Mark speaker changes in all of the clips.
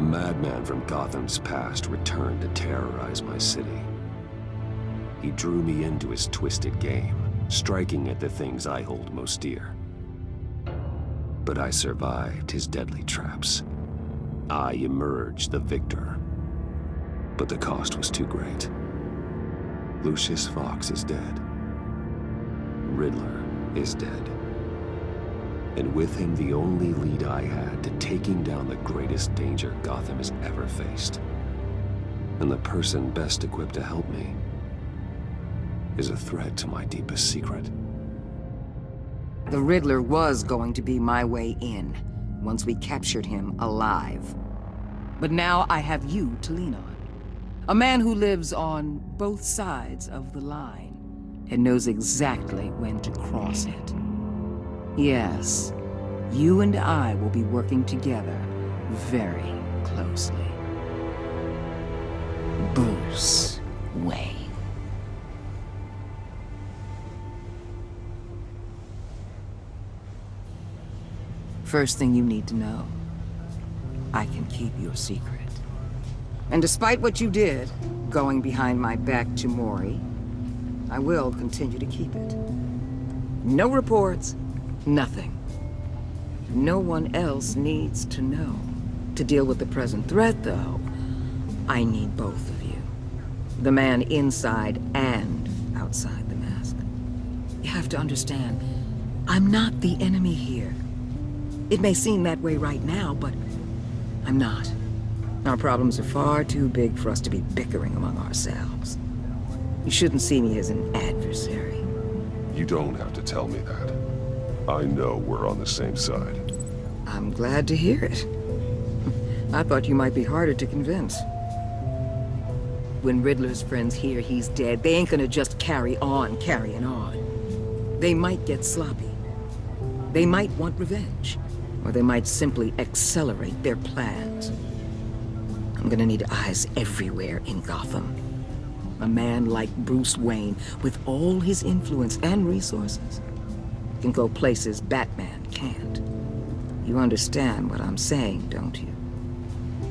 Speaker 1: madman from Gotham's past returned to terrorize my city. He drew me into his twisted game, striking at the things I hold most dear. But I survived his deadly traps. I emerged the victor. But the cost was too great. Lucius Fox is dead. Riddler is dead. And with him the only lead I had to taking down the greatest danger Gotham has ever faced. And the person best equipped to help me is a threat to my deepest secret.
Speaker 2: The Riddler was going to be my way in, once we captured him alive. But now I have you to lean on. A man who lives on both sides of the line, and knows exactly when to cross it. Yes, you and I will be working together very closely. Bruce Wayne. First thing you need to know, I can keep your secret. And despite what you did, going behind my back to Mori, I will continue to keep it. No reports, nothing. No one else needs to know. To deal with the present threat, though, I need both of you. The man inside and outside the mask. You have to understand, I'm not the enemy here. It may seem that way right now, but I'm not. Our problems are far too big for us to be bickering among ourselves. You shouldn't see me as an adversary.
Speaker 3: You don't have to tell me that. I know we're on the same side.
Speaker 2: I'm glad to hear it. I thought you might be harder to convince. When Riddler's friends hear he's dead, they ain't gonna just carry on carrying on. They might get sloppy. They might want revenge. Or they might simply accelerate their plans. I'm gonna need eyes everywhere in Gotham. A man like Bruce Wayne, with all his influence and resources, can go places Batman can't. You understand what I'm saying, don't you?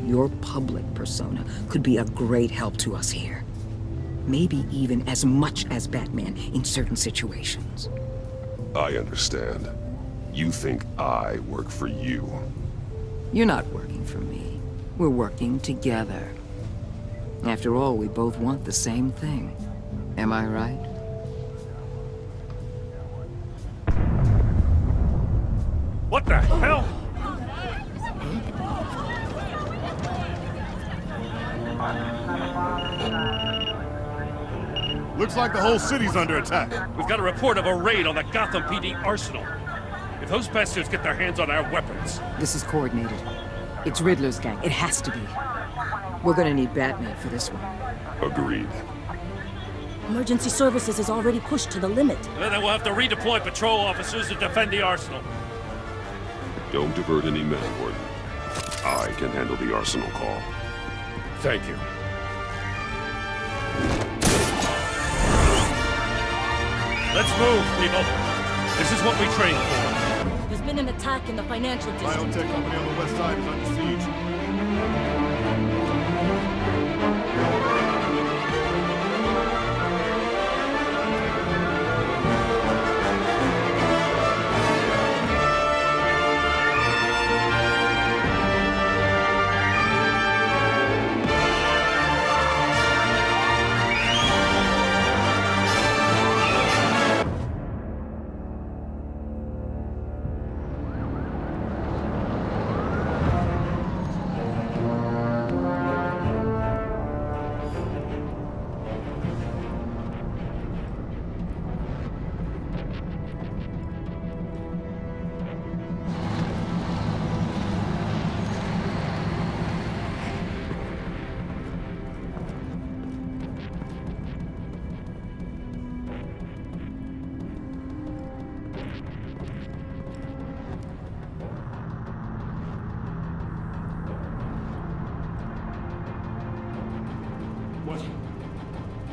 Speaker 2: Your public persona could be a great help to us here. Maybe even as much as Batman in certain situations.
Speaker 3: I understand. You think I work for you.
Speaker 2: You're not working for me. We're working together. After all, we both want the same thing. Am I right?
Speaker 4: What the hell?
Speaker 5: Looks like the whole city's under attack.
Speaker 4: We've got a report of a raid on the Gotham PD arsenal. If those bastards get their hands on our weapons...
Speaker 2: This is coordinated. It's Riddler's gang. It has to be. We're gonna need Batman for this one.
Speaker 3: Agreed.
Speaker 6: Emergency services is already pushed to the limit.
Speaker 4: Well, then we'll have to redeploy patrol officers to defend the arsenal.
Speaker 3: Don't divert any men, Warden. I can handle the arsenal call.
Speaker 4: Thank you. Let's move, people. This is what we trained for.
Speaker 6: There's been an attack in the financial district.
Speaker 5: Biotech company on the west side is under siege.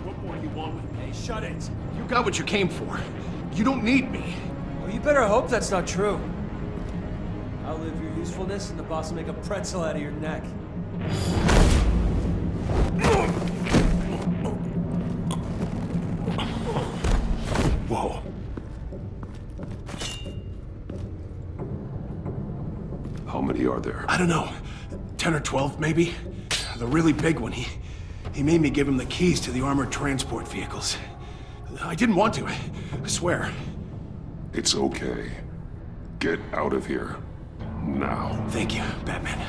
Speaker 7: What more do you want with me?
Speaker 8: Hey, shut it.
Speaker 7: You got what you came for. You don't need me.
Speaker 8: Well, you better hope that's not true. I'll live your usefulness and the boss will make a pretzel out of your neck.
Speaker 5: Whoa.
Speaker 3: How many are there?
Speaker 7: I don't know. 10 or 12, maybe? The really big one, he made me give him the keys to the armored transport vehicles. I didn't want to, I swear.
Speaker 3: It's okay. Get out of here. Now.
Speaker 7: Thank you, Batman.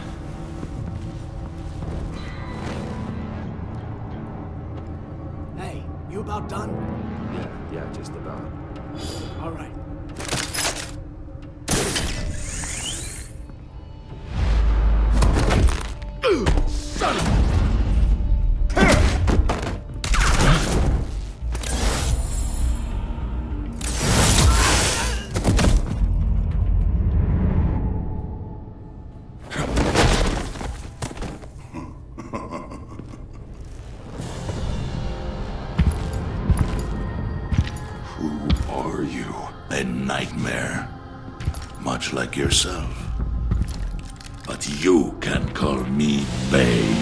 Speaker 7: Hey, you about done?
Speaker 1: Yeah, just about.
Speaker 7: All right. Son of a...
Speaker 8: A nightmare, much like yourself. But you can call me Bane.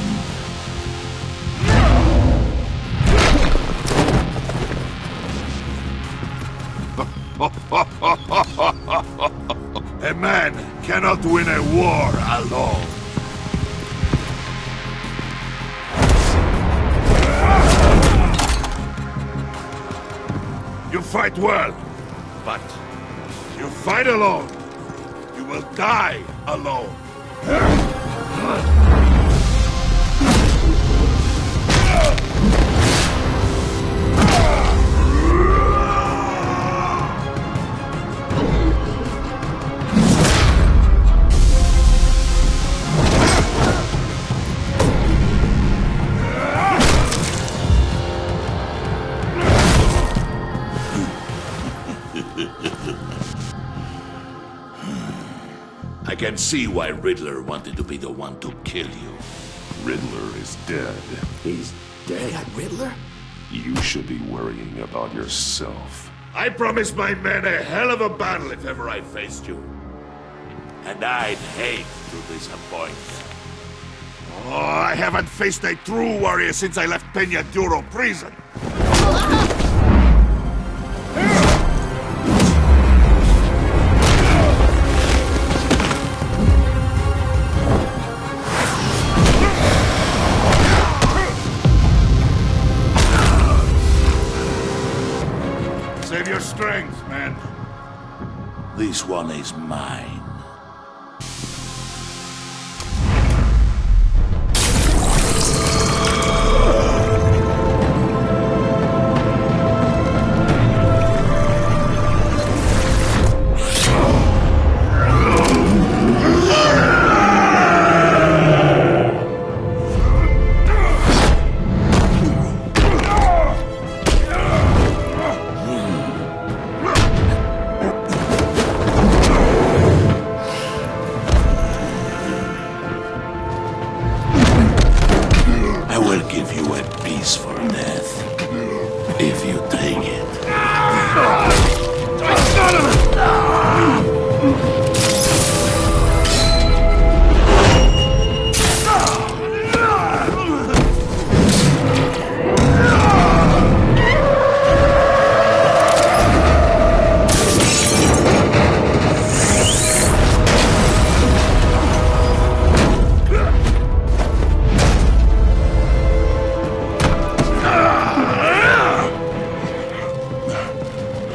Speaker 8: A man cannot win a war alone. You fight well. But you fight alone, you will die alone. I can see why Riddler wanted to be the one to kill you.
Speaker 3: Riddler is dead.
Speaker 1: He's dead.
Speaker 7: That Riddler?
Speaker 3: You should be worrying about yourself.
Speaker 8: I promised my men a hell of a battle if ever I faced you. And I'd hate to disappoint you. Oh, I haven't faced a true warrior since I left Peña Duro prison. Save your strength, man. This one is mine.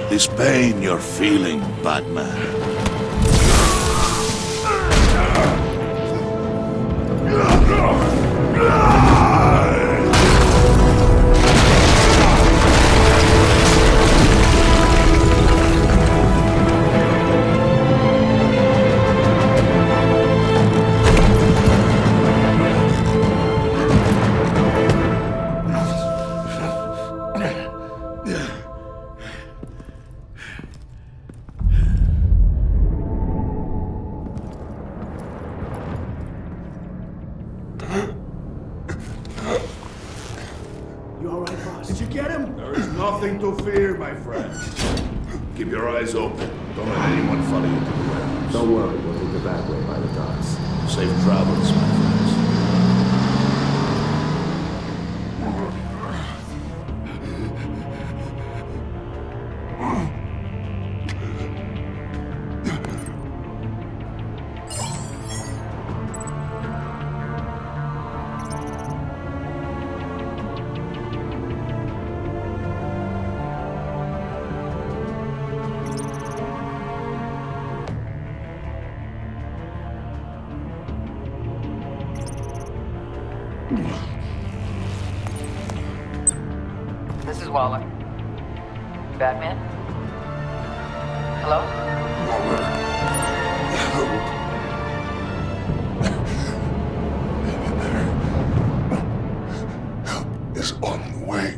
Speaker 8: This pain you're feeling, Batman.
Speaker 7: You all right, boss? Did you get him?
Speaker 8: There is nothing to fear, my friend. Keep your eyes open. Don't let anyone follow you to the warehouse.
Speaker 1: Don't worry, we'll take the back way by the docks.
Speaker 8: Safe travels, my friends.
Speaker 2: Waller. Batman? Hello?
Speaker 3: Waller. Help. Help is on the way.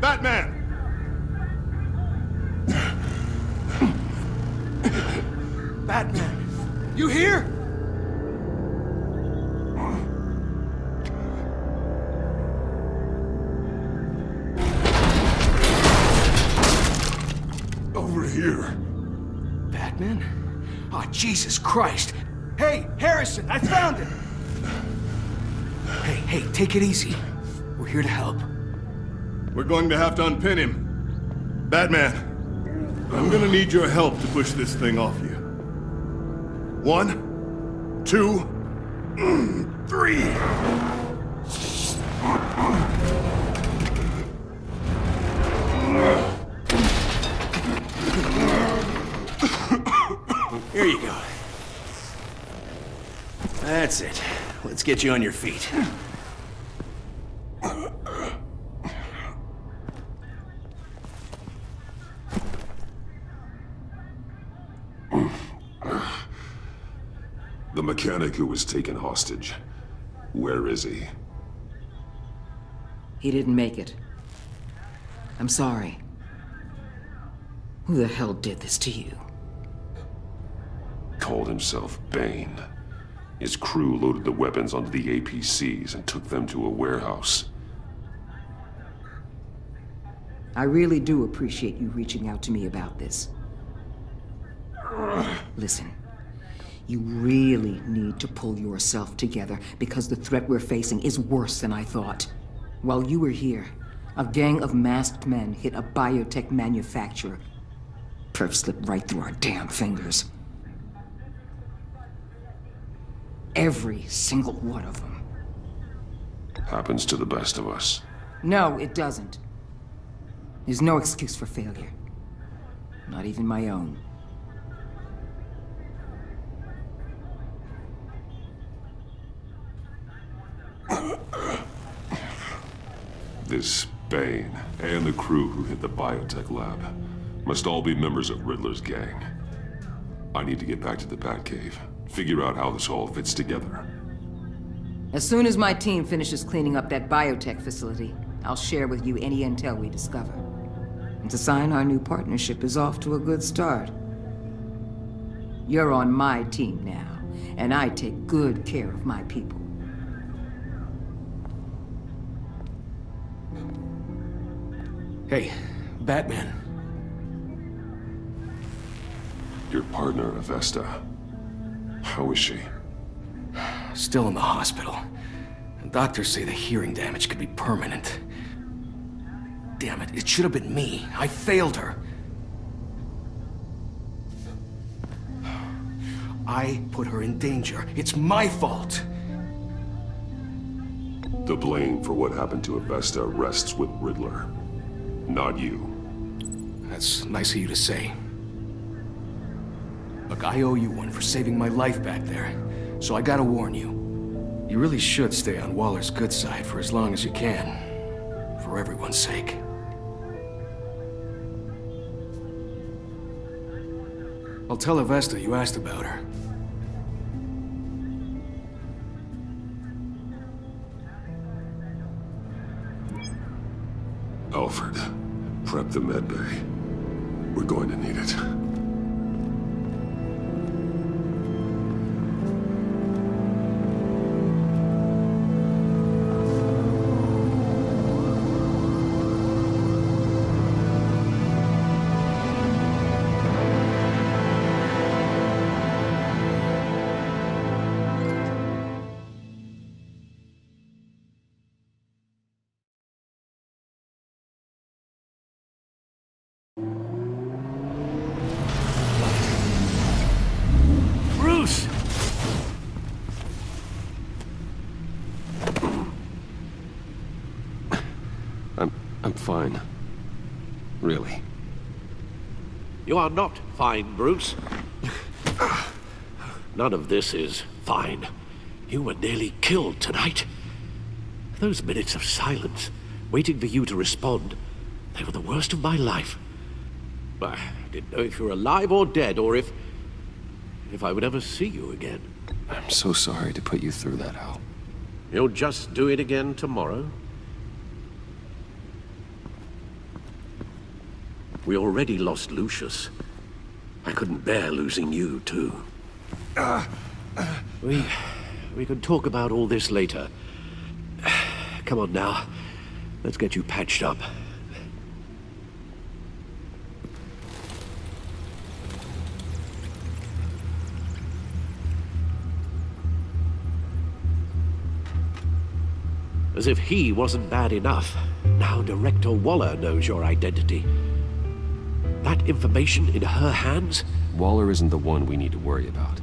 Speaker 5: Batman!
Speaker 7: Batman, you here?
Speaker 3: Over here.
Speaker 7: Batman? Oh, Jesus Christ. Hey, Harrison, I found him! Hey, take it easy. We're here to help.
Speaker 5: We're going to have to unpin him. Batman, I'm gonna need your help to push this thing off you. 1, 2, 3.
Speaker 7: Here you go. That's it. Let's get you on your feet.
Speaker 3: The mechanic who was taken hostage. Where is he?
Speaker 2: He didn't make it. I'm sorry. Who the hell did this to you?
Speaker 3: Called himself Bane. His crew loaded the weapons onto the APCs and took them to a warehouse.
Speaker 2: I really do appreciate you reaching out to me about this. Listen, you really need to pull yourself together because the threat we're facing is worse than I thought. While you were here, a gang of masked men hit a biotech manufacturer. Perf slipped right through our damn fingers. Every single one of them.
Speaker 3: Happens to the best of us.
Speaker 2: No, it doesn't. There's no excuse for failure. Not even my own.
Speaker 3: This Bane and the crew who hit the biotech lab must all be members of Riddler's gang. I need to get back to the Batcave, figure out how this all fits together.
Speaker 2: As soon as my team finishes cleaning up that biotech facility, I'll share with you any intel we discover. And to sign our new partnership is off to a good start. You're on my team now, and I take good care of my people.
Speaker 7: Hey, Batman.
Speaker 3: Your partner, Avesta. How is she?
Speaker 7: Still in the hospital. And doctors say the hearing damage could be permanent. Damn it, it should have been me. I failed her. I put her in danger. It's my fault.
Speaker 3: The blame for what happened to Avesta rests with Riddler, not you.
Speaker 7: That's nice of you to say. Look, I owe you one for saving my life back there. So I gotta warn you. You really should stay on Waller's good side for as long as you can. For everyone's sake. I'll tell Avesta you asked about her.
Speaker 3: Alfred, prep the medbay. We're going to need it.
Speaker 1: I'm fine. Really.
Speaker 9: You are not fine, Bruce. None of this is fine. You were nearly killed tonight. Those minutes of silence, waiting for you to respond, they were the worst of my life. I didn't know if you were alive or dead, or if I would ever see you again.
Speaker 1: I'm so sorry to put you through that, Al.
Speaker 9: You'll just do it again tomorrow? We already lost Lucius. I couldn't bear losing you, too. We can talk about all this later. Come on now. Let's get you patched up. As if he wasn't bad enough, now Director Waller knows your identity. That information in her hands?
Speaker 1: Waller isn't the one we need to worry about.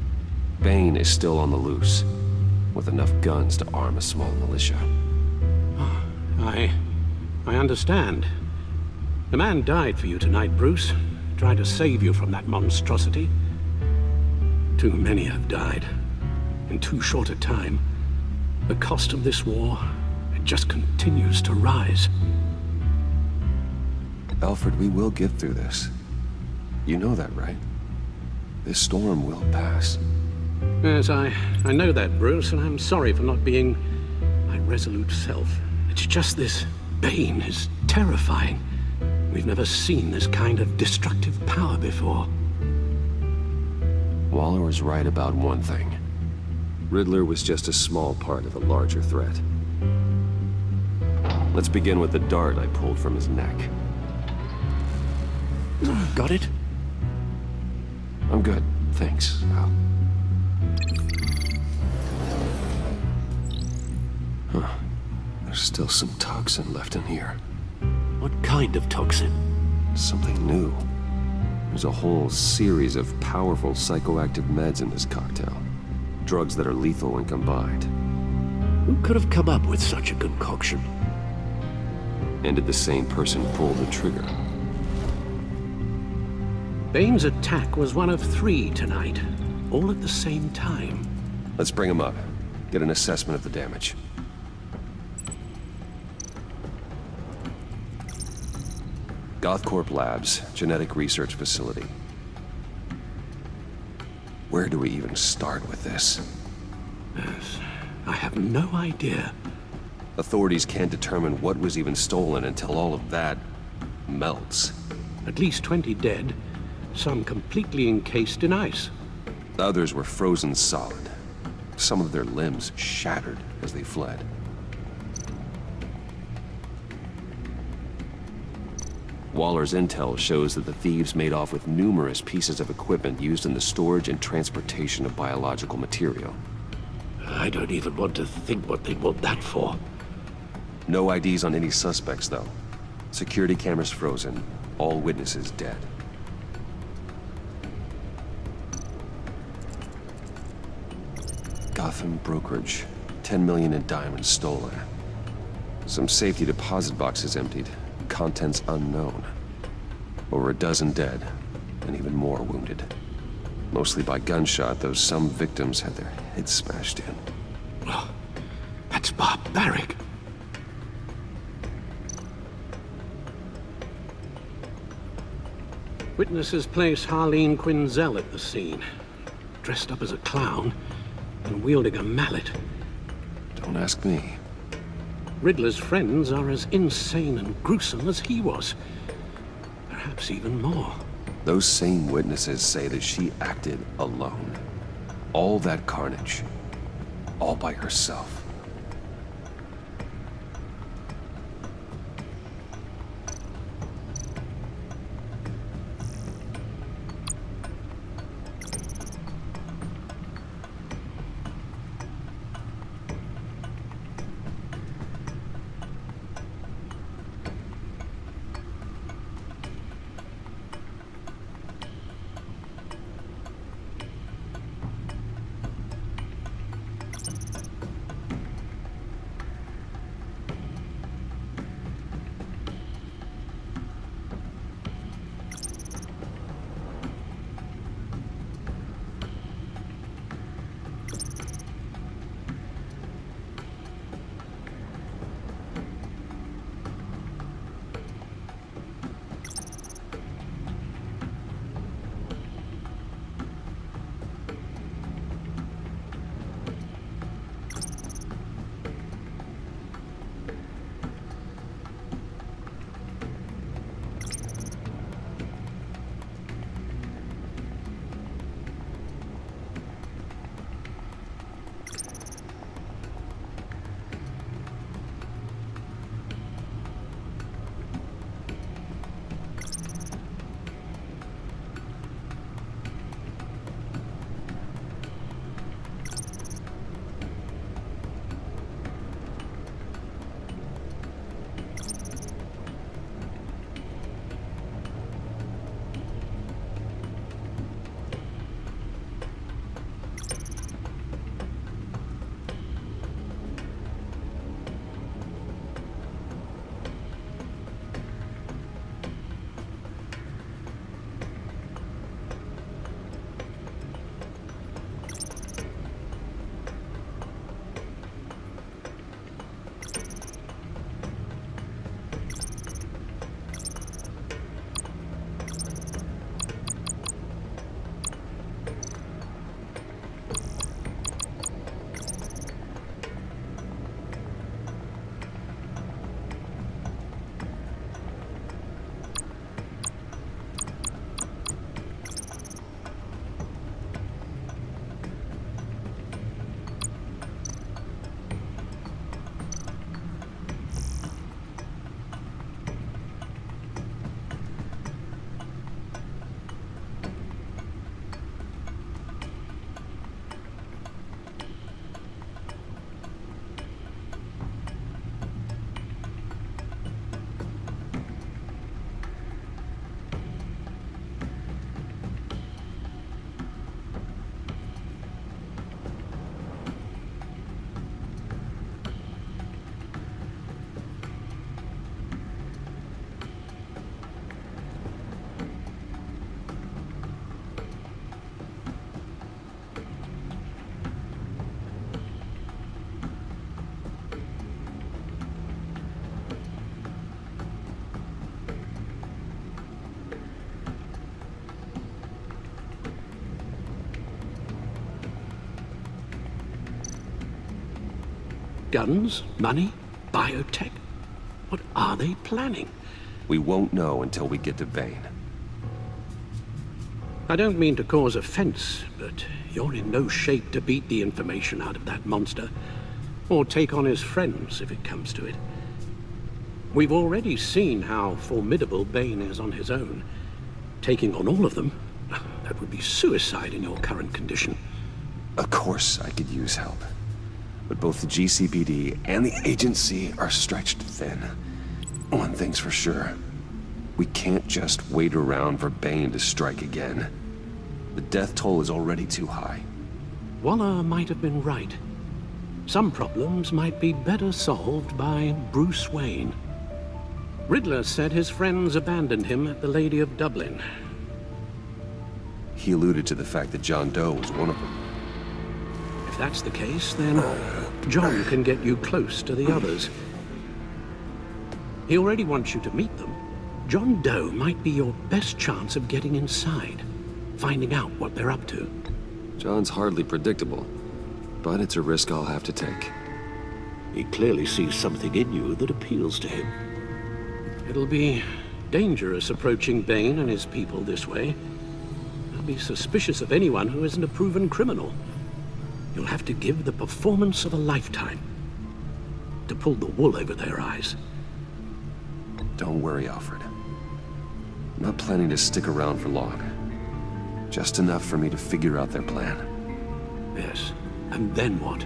Speaker 1: Bane is still on the loose, with enough guns to arm a small militia.
Speaker 7: I understand. The man died for you tonight, Bruce. Tried to save you from that monstrosity. Too many have died. In too short a time. The cost of this war, it just continues to rise.
Speaker 1: Alfred, we will get through this. You know that, right? This storm will pass.
Speaker 7: Yes, I know that, Bruce, and I'm sorry for not being my resolute self. It's just this Bane is terrifying. We've never seen this kind of destructive power before.
Speaker 1: Waller was right about one thing. Riddler was just a small part of a larger threat. Let's begin with the dart I pulled from his neck.
Speaker 9: Got it?
Speaker 1: I'm good, thanks, Al. Huh. There's still some toxin left in here.
Speaker 9: What kind of toxin?
Speaker 1: Something new. There's a whole series of powerful psychoactive meds in this cocktail. Drugs that are lethal when combined.
Speaker 9: Who could have come up with such a concoction?
Speaker 1: And did the same person pull the trigger?
Speaker 7: Bane's attack was one of 3 tonight, all at the same time.
Speaker 1: Let's bring him up. Get an assessment of the damage. Gothcorp Labs, genetic research facility. Where do we even start with this?
Speaker 7: Yes, I have no idea.
Speaker 1: Authorities can't determine what was even stolen until all of that melts.
Speaker 7: At least 20 dead, some completely encased in ice.
Speaker 1: Others were frozen solid. Some of their limbs shattered as they fled. Waller's intel shows that the thieves made off with numerous pieces of equipment used in the storage and transportation of biological material.
Speaker 9: I don't even want to think what they'd want that for.
Speaker 1: No IDs on any suspects, though. Security cameras frozen. All witnesses dead. Gotham brokerage. 10 million in diamonds stolen. Some safety deposit boxes emptied. Contents unknown. Over a dozen dead, and even more wounded. Mostly by gunshot, though some victims had their heads smashed in.
Speaker 7: Oh, that's barbaric. Witnesses place Harleen Quinzel at the scene, dressed up as a clown and wielding a mallet.
Speaker 1: Don't ask me.
Speaker 7: Riddler's friends are as insane and gruesome as he was. Perhaps even more.
Speaker 1: Those same witnesses say that she acted alone. All that carnage. All by herself.
Speaker 7: Guns? Money? Biotech? What are they planning?
Speaker 1: We won't know until we get to Bane.
Speaker 7: I don't mean to cause offense, but you're in no shape to beat the information out of that monster, or take on his friends if it comes to it. We've already seen how formidable Bane is on his own. Taking on all of them, that would be suicide in your current condition.
Speaker 1: Of course I could use help. But both the GCPD and the agency are stretched thin. One thing's for sure. We can't just wait around for Bane to strike again. The death toll is already too high.
Speaker 7: Waller might have been right. Some problems might be better solved by Bruce Wayne. Riddler said his friends abandoned him at the Lady of Dublin.
Speaker 1: He alluded to the fact that John Doe was one of them.
Speaker 7: If that's the case, then John can get you close to the others. He already wants you to meet them. John Doe might be your best chance of getting inside, finding out what they're up to.
Speaker 1: John's hardly predictable, but it's a risk I'll have to take.
Speaker 9: He clearly sees something in you that appeals to him.
Speaker 7: It'll be dangerous approaching Bane and his people this way. They'll be suspicious of anyone who isn't a proven criminal. You'll have to give the performance of a lifetime to pull the wool over their eyes.
Speaker 1: Don't worry, Alfred. I'm not planning to stick around for long. Just enough for me to figure out their plan.
Speaker 7: Yes, and then what?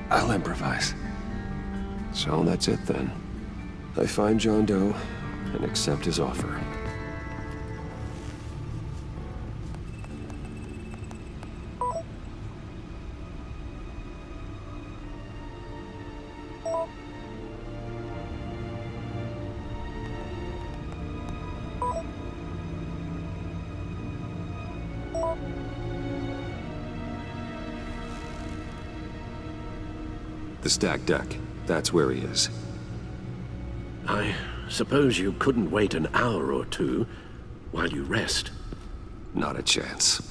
Speaker 1: I'll improvise. So that's it then. I find John Doe and accept his offer. The stacked deck. That's where he is.
Speaker 9: I suppose you couldn't wait an hour or two while you rest.
Speaker 1: Not a chance.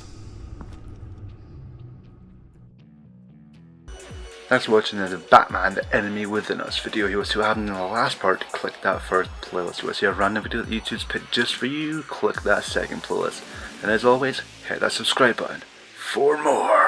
Speaker 10: Thanks for watching the Batman, the Enemy Within Us video. You will see what happened in the last part. Click that first playlist. You will see a random video that YouTube's picked just for you. Click that second playlist. And as always, hit that subscribe button for more.